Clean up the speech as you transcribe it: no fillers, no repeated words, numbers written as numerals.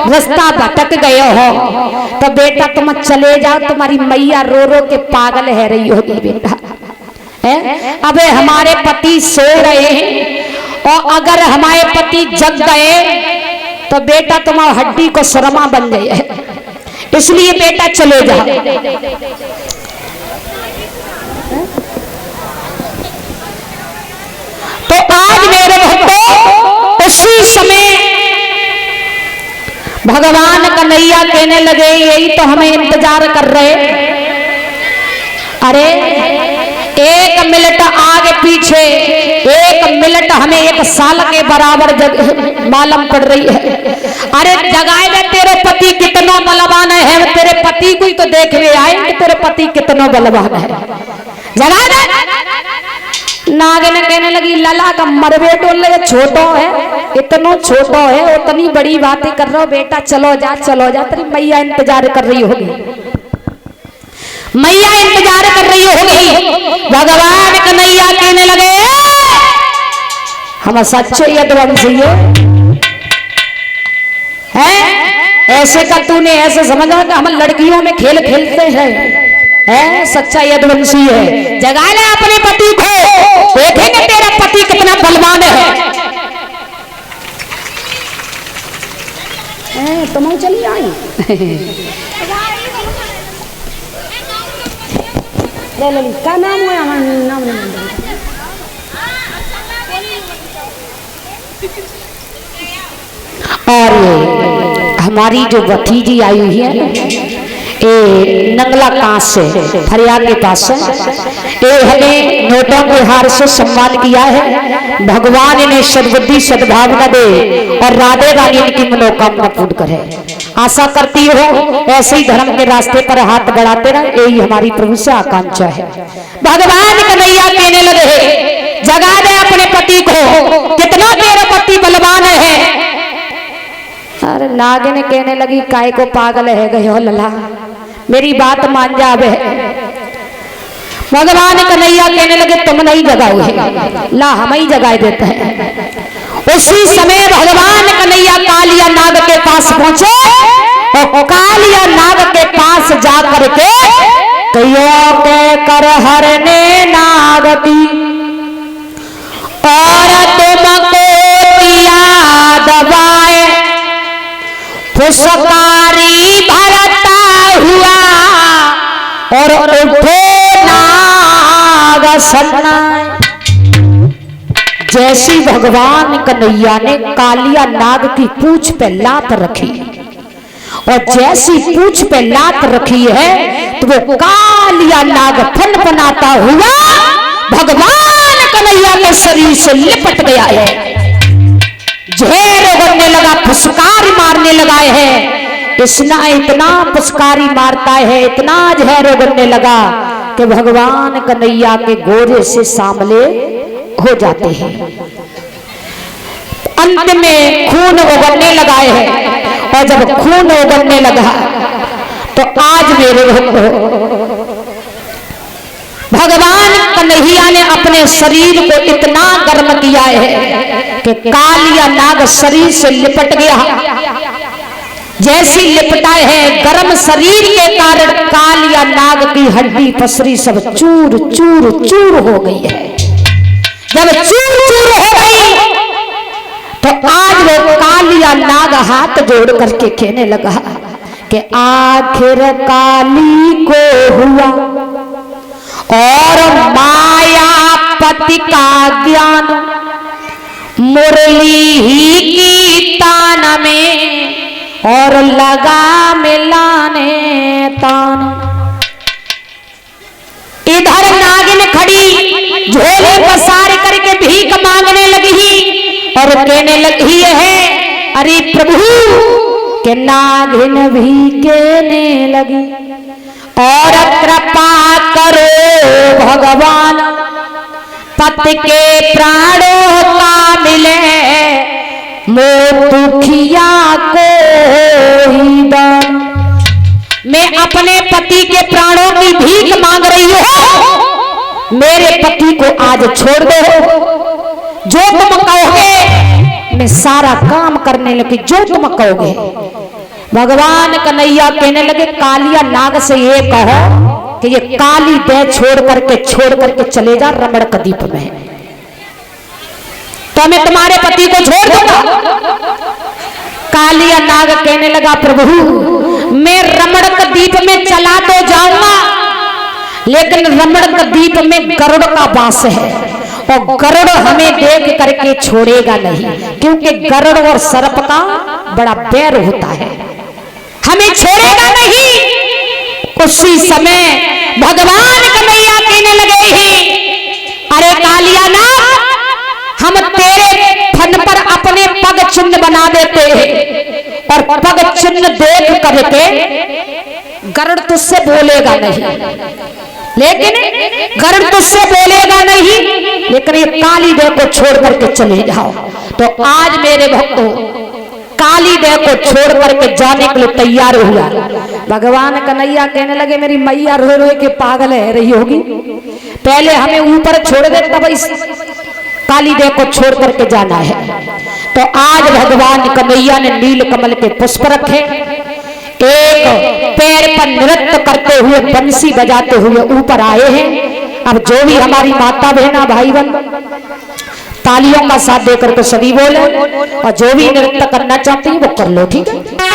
रास्ता भटक गए हो तो बेटा तुम चले जाओ, तुम्हारी मैया रो रो के पागल है रही होगी बेटा। अबे हमारे पति सो रहे हैं और अगर हमारे पति जग गए तो बेटा तुम्हारी हड्डी को सुरमा बन गए, इसलिए बेटा चले जाओ। तो आज मेरे भक्तों उसी समय भगवान कन्हैया कहने लगे यही तो हमें इंतजार कर रहे। अरे 1 मिनट आगे पीछे, 1 मिनट हमें 1 साल के बराबर मालूम पड़ रही है। अरे जगाए दे, तेरे पति कितना बलवान है, तेरे पति को ही तो देखने आए कि तेरे पति कितना बलवान है। जगाए दे। नागिन कहने लगी लला का मरबे डोल छोटो है, इतना छोटो है, उतनी बड़ी बातें कर रहे हो बेटा, चलो जा चलो जा, तेरी मैया इंतजार कर रही होगी, मैया इंतजार कर रही होगी। भगवान कन्हैया कहने लगे हम सच्चे यदुवंशी है, ऐसे का तूने ऐसे समझा कि हम लड़कियों में खेल खेलते हैं, सच्चा यदुवंशी है। जगा ले अपने पति को, देखेंगे तेरा पति कितना बलवान है। तुम चली आई क्या नाम हुआ, नाम और हमारी जो भतीजी आई हुई है ये नंगला कांस से फरियाद के पास से, ये हमें नोटों के हार से सम्मान किया है। भगवान इन्हें सद्बुद्धि सद्भावना दे और राधे रानी इनकी मनोकामना पूर्ण करे। आशा करती हो ऐसे ही धर्म के रास्ते पर हाथ बढ़ाते रहे, यही हमारी प्रभु से आकांक्षा है। भगवान कन्हैया कहने लगे जगा दे अपने पति को, कितना तेरा पति बलवान है। अरे नागिन कहने लगी काय को पागल है गए हो लला, मेरी बात मान जावे। भगवान कन्हैया कहने लगे तुम नहीं जगाओगे, ला हम ही जगा देते हैं। उसी समय भगवान कन्हैया कालिया नाग के पास पहुंचे और कालिया नाग के पास जा करके कहियो के कर हरने नाग की और तुमको दिया दबाए, फुसकारी भरता हुआ और उठे नाग सन्नाए। जैसी भगवान कन्हैया ने कालिया नाग की पूंछ पे लात रखी और जैसी पूंछ पे लात रखी है तो वो कालिया नाग फनफनाता हुआ भगवान कन्हैया के शरीर से लिपट गया है, झेर उगलने लगा, फुसकार मारने लगा है। इतना फुसकारी मारता है, इतना झेर उगलने लगा कि भगवान कन्हैया के गोरे से सामले हो जाते हैं। अंत में खून उगलने लगा है और जब खून उगलने लगा तो आज मेरे भगवान कन्हैया ने अपने शरीर को इतना गर्म किया है कि कालिया नाग शरीर से लिपट गया। जैसी लिपटा है गर्म शरीर के कारण कालिया नाग की हड्डी पसरी सब चूर चूर चूर हो गई है। जब चूर चूर हो गई तो आज वो कालिया नाग हाथ जोड़ करके कहने लगा कि आखिर काली को हुआ और मायापति का ज्ञान, मुरली ही की तान में और लगा मिलाने तान। इधर नागिन खड़ी झोले पसार करके भीख मांगने लगी और कहने लगी है अरे प्रभु के नागिन भी कहने लगी और कृपा करो भगवान, पति के प्राणों का मिले मोतुखिया को ही दान। मैं अपने पति के प्राणों की भीख मांग रही हूँ, मेरे पति को आज छोड़ दो। जो तुम कहोगे मैं सारा काम करने लगी, जो तुम कहोगे। भगवान कन्हैया कहने लगे कालिया नाग से ये कहो कि ये काली देह छोड़ करके चले जा रमण कदीप में, तो मैं तुम्हारे पति को छोड़ दूंगा। कालिया नाग कहने लगा प्रभु मैं रमण कदीप में चला तो जाऊंगा, लेकिन रमण कदीप में गरुड़ का वास है और गरुड़ हमें देख करके छोड़ेगा नहीं, क्योंकि गरुड़ और सर्प का बड़ा बैर होता है, हमें छोड़ेगा नहीं। उसी समय भगवान कन्हैया कहने लगे ही अरे कालिया नाग हम तेरे फन पर अपने पग चिन्ह बना देते हैं और पग चिन्ह देख करके गरुड़ तुझसे बोलेगा नहीं, लेकिन गरुड़ तुझसे बोलेगा नहीं, लेकिन ये काली देह को छोड़ करके चले जाओ। तो आज मेरे भक्तों काली देह को छोड़ करके जाने के लिए तैयार हुआ। भगवान कन्हैया कहने लगे मेरी मैया रो रो के पागल है रही होगी, पहले हमें ऊपर छोड़ दे तब इस काली देह को छोड़ करके जाना है। तो आज भगवान कन्हैया ने नील कमल के पुष्प रखे, एक पैर पर नृत्य करते हुए बंसी बजाते हुए ऊपर आए हैं। अब जो भी हमारी माता बहना भाई बहन तालियों का साथ देकर के सभी बोले और जो भी नृत्य करना चाहते हैं वो कर लो, ठीक है।